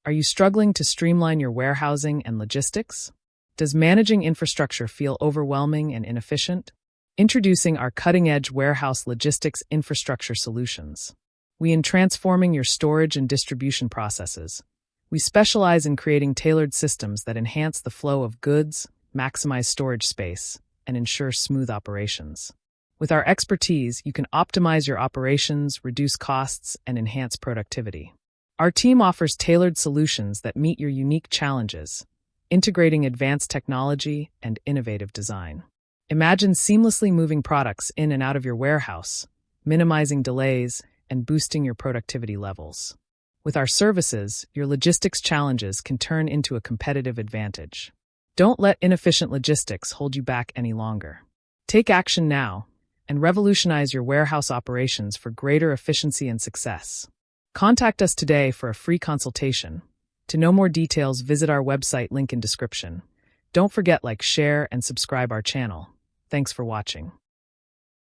Are you struggling to streamline your warehousing and logistics? Does managing infrastructure feel overwhelming and inefficient? Introducing our cutting-edge warehouse logistics infrastructure solutions. In transforming your storage and distribution processes. We specialize in creating tailored systems that enhance the flow of goods, maximize storage space, and ensure smooth operations. With our expertise, you can optimize your operations, reduce costs, and enhance productivity. Our team offers tailored solutions that meet your unique challenges, integrating advanced technology and innovative design. Imagine seamlessly moving products in and out of your warehouse, minimizing delays, and boosting your productivity levels. With our services, your logistics challenges can turn into a competitive advantage. Don't let inefficient logistics hold you back any longer. Take action now and revolutionize your warehouse operations for greater efficiency and success. Contact us today for a free consultation. To know more details, visit our website, link in description. Don't forget, like, share, and subscribe our channel. Thanks for watching.